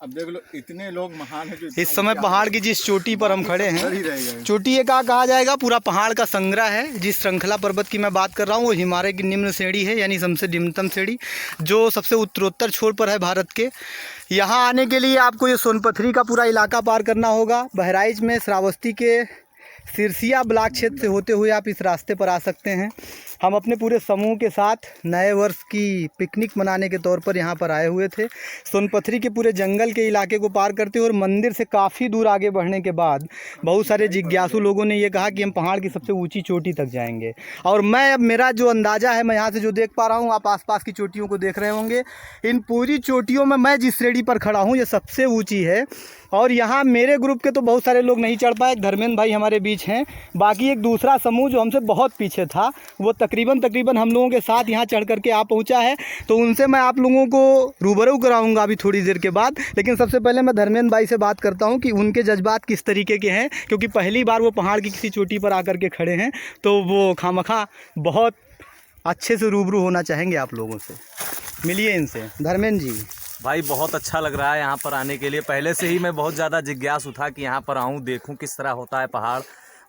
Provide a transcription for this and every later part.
अब देख लो इतने लोग महान हैं जो इस समय पहाड़ की जिस चोटी पर हम खड़े हैं, चोटी ये कहा जाएगा, पूरा पहाड़ का संग्रह है। जिस श्रृंखला पर्वत की मैं बात कर रहा हूँ वो हिमालय की निम्न श्रेणी है, यानी सबसे निम्नतम श्रेणी, जो सबसे उत्तरोत्तर छोर पर है भारत के। यहाँ आने के लिए आपको ये सोनपथरी का पूरा इलाका पार करना होगा। बहराइच में श्रावस्ती के सिरसिया ब्लॉक क्षेत्र से होते हुए आप इस रास्ते पर आ सकते हैं। हम अपने पूरे समूह के साथ नए वर्ष की पिकनिक मनाने के तौर पर यहाँ पर आए हुए थे। सोनपथरी के पूरे जंगल के इलाके को पार करते हुए और मंदिर से काफ़ी दूर आगे बढ़ने के बाद बहुत सारे जिज्ञासु लोगों ने ये कहा कि हम पहाड़ की सबसे ऊंची चोटी तक जाएंगे। और मैं, मेरा जो अंदाज़ा है, मैं यहाँ से जो देख पा रहा हूँ, आप आसपास की चोटियों को देख रहे होंगे, इन पूरी चोटियों में मैं जिस श्रेणी पर खड़ा हूँ ये सबसे ऊँची है। और यहाँ मेरे ग्रुप के तो बहुत सारे लोग नहीं चढ़ पाए, धर्मेंद्र भाई हमारे बीच हैं। बाकी एक दूसरा समूह जो हमसे बहुत पीछे था वो तकरीबन हम लोगों के साथ यहाँ चढ़ करके आ पहुँचा है। तो उनसे मैं आप लोगों को रूबरू कराऊंगा अभी थोड़ी देर के बाद। लेकिन सबसे पहले मैं धर्मेंद्र भाई से बात करता हूँ कि उनके जज्बात किस तरीके के हैं, क्योंकि पहली बार वो पहाड़ की किसी चोटी पर आकर के खड़े हैं, तो वो खामखा बहुत अच्छे से रूबरू होना चाहेंगे आप लोगों से। मिलिए इनसे। धर्मेंद्र जी। भाई बहुत अच्छा लग रहा है यहाँ पर आने के लिए। पहले से ही मैं बहुत ज़्यादा जिज्ञासु था कि यहाँ पर आऊँ, देखूँ किस तरह होता है पहाड़।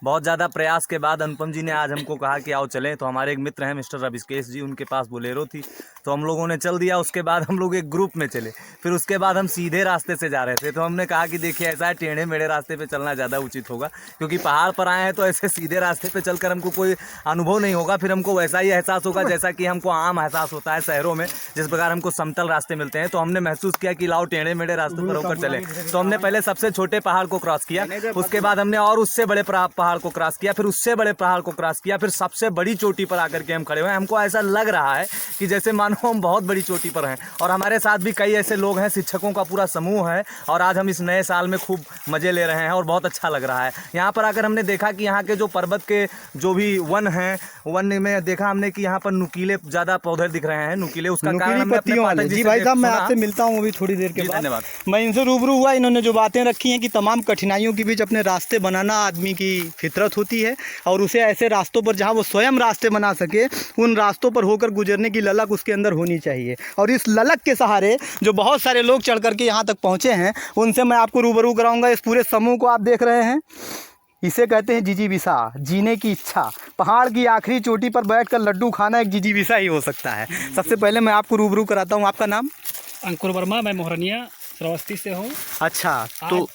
बहुत ज़्यादा प्रयास के बाद अनुपम जी ने आज हमको कहा कि आओ चलें। तो हमारे एक मित्र हैं मिस्टर रविकेश जी, उनके पास बोलेरो थी, तो हम लोगों ने चल दिया। उसके बाद हम लोग एक ग्रुप में चले। फिर उसके बाद हम सीधे रास्ते से जा रहे थे, तो हमने कहा कि देखिए ऐसा है, टेढ़े मेढ़े रास्ते पे चलना ज़्यादा उचित होगा, क्योंकि पहाड़ पर आए हैं तो ऐसे सीधे रास्ते पे चलकर हमको कोई अनुभव नहीं होगा। फिर हमको वैसा ही एहसास होगा जैसा कि हमको आम एहसास होता है शहरों में, जिस प्रकार हमको समतल रास्ते मिलते हैं। तो हमने महसूस किया कि लाओ टेढ़े मेढ़े रास्तों पर होकर चले। तो हमने पहले सबसे छोटे पहाड़ को क्रॉस किया, उसके बाद हमने और उससे बड़े पहाड़ को क्रॉस किया, फिर उससे बड़े पहाड़ को क्रॉस किया, फिर सबसे बड़ी चोटी पर आकर के हम खड़े हुए हैं। हमको ऐसा लग रहा है कि जैसे मानो हम बहुत बड़ी चोटी पर हैं। और हमारे साथ भी कई ऐसे लोग हैं, शिक्षकों का पूरा समूह है, और आज हम इस नए साल में खूब मज़े ले रहे हैं और बहुत अच्छा लग रहा है। यहाँ पर आकर हमने देखा कि यहाँ के जो पर्वत के जो भी वन हैं, वन में देखा हमने कि यहाँ पर नुकीले ज़्यादा पौधे दिख रहे हैं। नुकीले, उसका कारण जी भाई साहब मैं आपसे मिलता हूँ अभी थोड़ी देर के बाद। धन्यवाद। मैं इनसे रूबरू हुआ, इन्होंने जो बातें रखी हैं कि तमाम कठिनाइयों के बीच अपने रास्ते बनाना आदमी की फितरत होती है, और उसे ऐसे रास्तों पर जहाँ वो स्वयं रास्ते बना सके, उन रास्तों पर होकर गुजरने की ललक उसके अंदर होनी चाहिए। और इस ललक के सहारे जो बहुत सारे लोग चढ़ करके यहाँ तक पहुँचे हैं, उनसे मैं आपको रूबरू कराऊंगा। इस पूरे समूह को आप देख रहे हैं, इसे कहते हैं जिजीविसा, जीने की इच्छा। पहाड़ की आखिरी चोटी पर बैठकर लड्डू खाना एक जिजीविसा ही हो सकता है। सबसे पहले मैं आपको रूबरू कराता हूँ। आपका नाम? अंकुर वर्मा, मैं मोहरनिया श्रावस्ती से हूँ। अच्छा, तो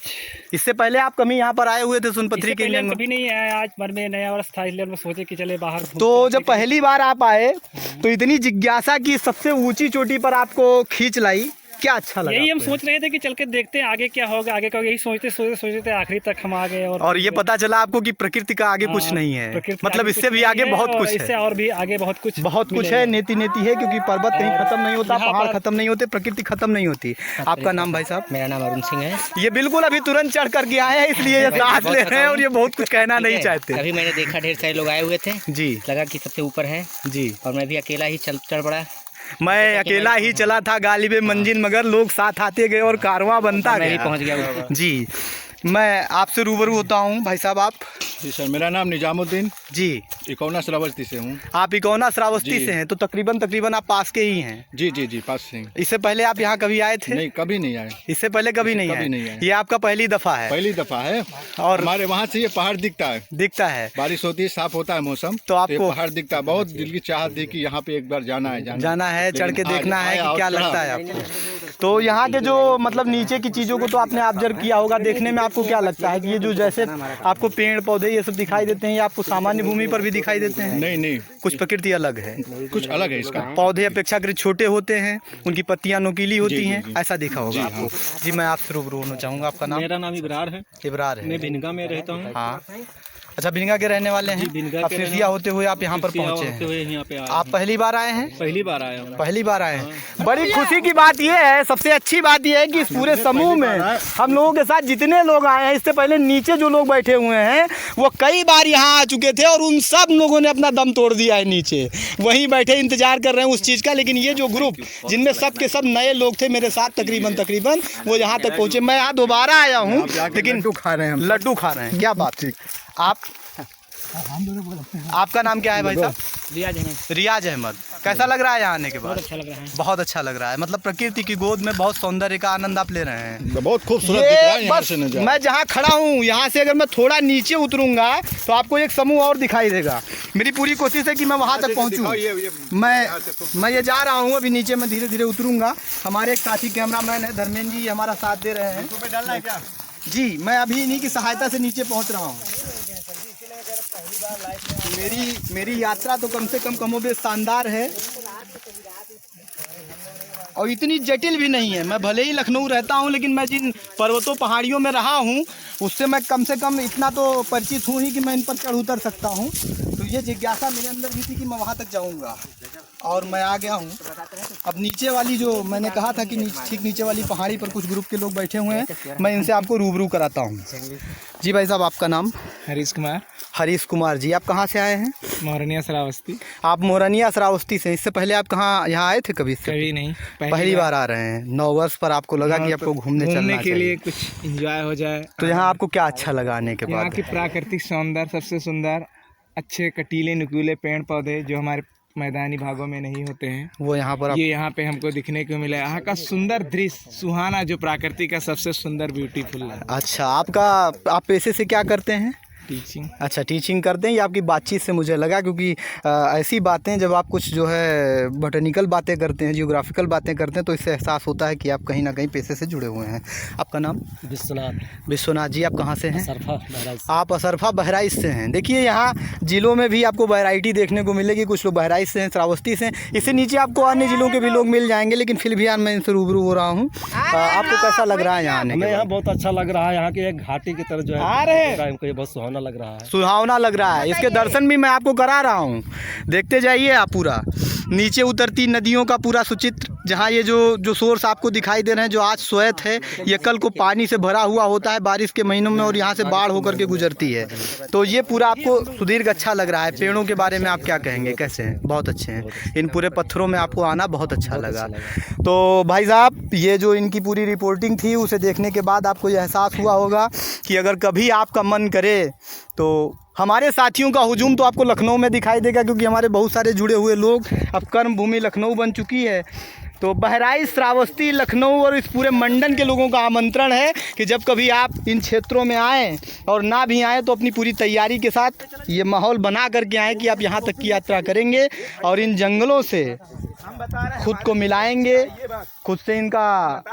इससे पहले आप कभी यहाँ पर आए हुए थे सोनपथरी के लिए? कभी नहीं आया, आज मन में नया वर्ष था इसलिए मैं सोचे कि चले बाहर। तो जब पहली बार आप आए तो इतनी जिज्ञासा की सबसे ऊंची चोटी पर आपको खींच लाई, क्या अच्छा लगा? यही हम सोच रहे थे कि चल के देखते हैं आगे क्या होगा, आगे का यही सोचते थे आखिरी तक हम आ गए। और ये पता चला आपको कि प्रकृति का आगे कुछ नहीं है, मतलब इससे भी आगे बहुत कुछ है, इससे और भी आगे बहुत कुछ है। नेति है, क्योंकि पर्वत कहीं खत्म नहीं होता, पहाड़ खत्म नहीं होते, प्रकृति खत्म नहीं होती। आपका नाम भाई साहब? मेरा नाम अरुण सिंह है। ये बिल्कुल अभी तुरंत चढ़ करके आए हैं, इसलिए ये सांस ले रहे हैं और ये बहुत कुछ कहना नहीं चाहते। अभी मैंने देखा ढेर सारे लोग आए हुए थे जी, लगा कि सबसे ऊपर है जी, और मैं भी अकेला ही चढ़ पड़ा। मैं अकेला ही चला था गालिबे मंजिल, मगर लोग साथ आते गए और कारवां बनता गया। मैं भी पहुंच गया जी। मैं आपसे रूबरू होता हूँ भाई साहब। आप? जी सर, मेरा नाम निजामुद्दीन जी, इकौना श्रावस्ती से हूँ। आप इकौना श्रावस्ती से हैं, तो तकरीबन आप पास के ही हैं। जी जी जी, पास से। इससे पहले आप यहाँ कभी आए थे? नहीं, कभी नहीं आए। इससे पहले कभी नहीं आए? ये आपका पहली दफा है? पहली दफा है। और हमारे वहाँ से ये पहाड़ दिखता है, बारिश होती है, साफ होता है मौसम, तो आपको पहाड़ दिखता है। बहुत दिल की चाहत थी कि यहाँ पे एक बार जाना है, चढ़ के देखना है कि क्या लगता है आपको। तो यहाँ के जो मतलब नीचे की चीज़ों को तो आपने ऑब्जर्व किया होगा, देखने में आपको क्या लगता है कि ये जो जैसे आपको पेड़ पौधे ये सब दिखाई देते हैं, ये आपको सामान्य भूमि पर भी दिखाई देते हैं? नहीं, कुछ प्रकृति अलग है, कुछ अलग है इसका। पौधे अपेक्षाकृत छोटे होते हैं, उनकी पत्तियां नुकीली होती हैं, ऐसा देखा होगा आपको। जी, मैं आपसे रूबरू होना चाहूँगा। आपका नाम? मेरा नाम इब्रार है। इब्रार है। मैं भिनगा में रहता हूँ। हाँ, अच्छा, भिनगा के रहने वाले हैं। अब सिरसिया होते हुए आप यहाँ पर पहुँचे हैं। आप पहली बार आए हैं? पहली बार आया हूँ। पहली बार आए हैं। बड़ी खुशी की बात यह है, सबसे अच्छी बात यह है कि इस पूरे समूह में हम लोगों के साथ जितने लोग आए हैं, इससे पहले नीचे जो लोग बैठे हुए हैं वो कई बार यहाँ आ चुके थे, और उन सब लोगों ने अपना दम तोड़ दिया है नीचे, वहीं बैठे इंतजार कर रहे हैं उस चीज़ का। लेकिन ये जो ग्रुप, जिनमें सब के सब नए लोग थे मेरे साथ, तकरीबन वो यहाँ तक पहुँचे। मैं यहाँ दोबारा आया हूँ, लेकिन लड्डू खा रहे हैं। क्या बात है। आप? आपका नाम क्या है भाई साहब? रियाज अहमद। रियाज अहमद। कैसा लग रहा है यहाँ आने के बाद? अच्छा लग रहा है। बहुत अच्छा लग रहा है, मतलब प्रकृति की गोद में बहुत सौंदर्य का आनंद आप ले रहे हैं। बहुत खूबसूरत दिख रहा है यहाँ बस से नजारा। मैं जहाँ खड़ा हूँ यहाँ से अगर मैं थोड़ा नीचे उतरूंगा तो आपको एक समूह और दिखाई देगा। मेरी पूरी कोशिश है कि मैं वहाँ तक पहुँचूँ। मैं ये जा रहा हूँ, अभी नीचे मैं धीरे धीरे उतरूंगा। हमारे एक साथी कैमरामैन है धर्मेंद्र जी, हमारा साथ दे रहे हैं। डालना है क्या जी? मैं अभी इन्हीं की सहायता से नीचे पहुँच रहा हूँ। मेरी यात्रा तो कम से कम कमोबेश शानदार है और इतनी जटिल भी नहीं है। मैं भले ही लखनऊ रहता हूँ, लेकिन मैं जिन पर्वतों पहाड़ियों में रहा हूँ उससे मैं कम से कम इतना तो परिचित हूँ ही कि मैं इन पर चढ़ उतर सकता हूँ। तो ये जिज्ञासा मेरे अंदर भी थी कि मैं वहाँ तक जाऊँगा और मैं आ गया हूँ। अब नीचे वाली जो मैंने कहा था कि ठीक नीचे वाली पहाड़ी पर कुछ ग्रुप के लोग बैठे हुए हैं, मैं इनसे आपको रूबरू कराता हूँ। जी भाई साहब, आपका नाम? हरीश कुमार। हरीश कुमार जी, आप कहाँ से आए हैं? मोरनिया श्रावस्ती। आप मोरनिया श्रावस्ती से। इससे पहले आप कहाँ यहाँ आए थे कभी? कभी नहीं, पहली बार आ रहे हैं। 9 वर्ष पर आपको लगा कि आपको घूमने के लिए कुछ एंजॉय हो जाए। तो यहाँ आपको क्या अच्छा लगा आने के बाद? यहाँ की प्राकृतिक सौंदर्य सबसे सुंदर, अच्छे कटीले नुकीले पेड़ पौधे जो हमारे मैदानी भागों में नहीं होते हैं, वो यहाँ पर ये यहाँ पे हमको दिखने को मिला। यहाँ का सुंदर दृश्य, सुहाना, जो प्रकृति का सबसे सुंदर ब्यूटीफुल है। अच्छा, आप पेशे से क्या करते हैं? टीचिंग। अच्छा, टीचिंग करते हैं। ये आपकी बातचीत से मुझे लगा, क्योंकि ऐसी बातें जब आप कुछ जो है बॉटनिकल बातें करते हैं, जियोग्राफिकल बातें करते हैं, तो इससे एहसास होता है कि आप कहीं ना कहीं पेशे से जुड़े हुए हैं। आपका नाम? विश्वनाथ। विश्वनाथ जी, आप कहाँ से हैं? असरफा बहराइच। आप असरफा बहराइच से हैं। देखिए, यहाँ ज़िलों में भी आपको वैरायटी देखने को मिलेगी। कुछ लोग बहराइच से हैं, श्रावस्ती से हैं। इससे नीचे आपको अन्य ज़िलों के भी लोग मिल जाएंगे, लेकिन फिर भी मैं इनसे रूबरू हो रहा हूँ। आपको कैसा लग रहा है यहाँ आने के बाद? यहाँ बहुत अच्छा लग रहा है। यहाँ की एक घाटी की तरह जो है हमको ये बहुत सुहावना लग रहा है। सुहावना लग रहा है। इसके दर्शन भी मैं आपको करा रहा हूँ, देखते जाइए आप। पूरा नीचे उतरती नदियों का पूरा सुचित्र, जहाँ ये जो सोर्स आपको दिखाई दे रहे हैं, जो आज श्वेत है, ये कल को पानी से भरा हुआ होता है बारिश के महीनों में, और यहाँ से बाढ़ होकर के गुजरती है। तो ये पूरा आपको सुदीर्घ अच्छा लग रहा है। पेड़ों के बारे में आप क्या कहेंगे, कैसे हैं? बहुत अच्छे हैं। इन पूरे पत्थरों में आपको आना बहुत अच्छा लगा। तो भाई साहब, ये जो इनकी पूरी रिपोर्टिंग थी, उसे देखने के बाद आपको ये एहसास हुआ होगा कि अगर कभी आपका मन करे तो हमारे साथियों का हुजूम तो आपको लखनऊ में दिखाई देगा, क्योंकि हमारे बहुत सारे जुड़े हुए लोग, अब कर्म भूमि लखनऊ बन चुकी है। तो बहराइच, श्रावस्ती, लखनऊ और इस पूरे मंडन के लोगों का आमंत्रण है कि जब कभी आप इन क्षेत्रों में आएँ, और ना भी आएँ तो अपनी पूरी तैयारी के साथ ये माहौल बना करके आएँ कि आप यहाँ तक की यात्रा करेंगे और इन जंगलों से खुद को मिलाएंगे, खुद से इनका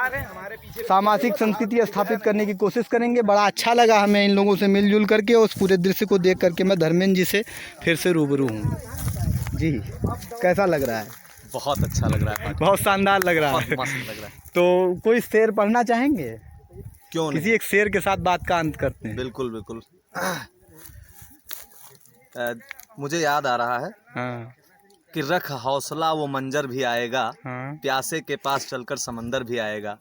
सामाजिक संस्कृति स्थापित करने की कोशिश करेंगे। बड़ा अच्छा लगा हमें इन लोगों से मिलजुल करके, और उस पूरे दृश्य को देख करके मैं धर्मेंद्र जी से फिर से रूबरू हूँ। जी, कैसा लग रहा है? बहुत अच्छा लग रहा है, बहुत शानदार लग रहा है। मस्त लग रहा है। तो कोई शेर पढ़ना चाहेंगे? क्यों नहीं? किसी एक शेर के साथ बात का अंत करते हैं। बिल्कुल बिल्कुल। मुझे याद आ रहा है हाँ कि रख हौसला, वो मंजर भी आएगा, हाँ। प्यासे के पास चलकर समंदर भी आएगा,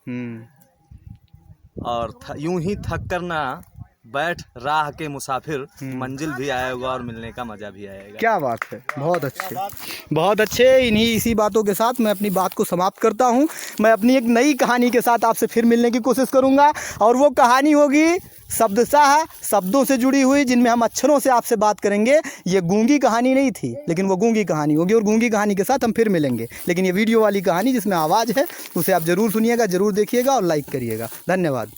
और यूं ही थक कर ना बैठ राह के मुसाफिर, मंजिल भी आएगा और मिलने का मजा भी आएगा। क्या बात है, बहुत अच्छे, बहुत अच्छे। इसी बातों के साथ मैं अपनी बात को समाप्त करता हूं। मैं अपनी एक नई कहानी के साथ आपसे फिर मिलने की कोशिश करूंगा, और वो कहानी होगी शब्दशाह, शब्दों से जुड़ी हुई, जिनमें हम अक्षरों से आपसे बात करेंगे। ये गूंगी कहानी नहीं थी, लेकिन वो गूंगी कहानी होगी, और गूंगी कहानी के साथ हम फिर मिलेंगे। लेकिन ये वीडियो वाली कहानी जिसमें आवाज़ है, उसे आप ज़रूर सुनिएगा, ज़रूर देखिएगा और लाइक करिएगा। धन्यवाद।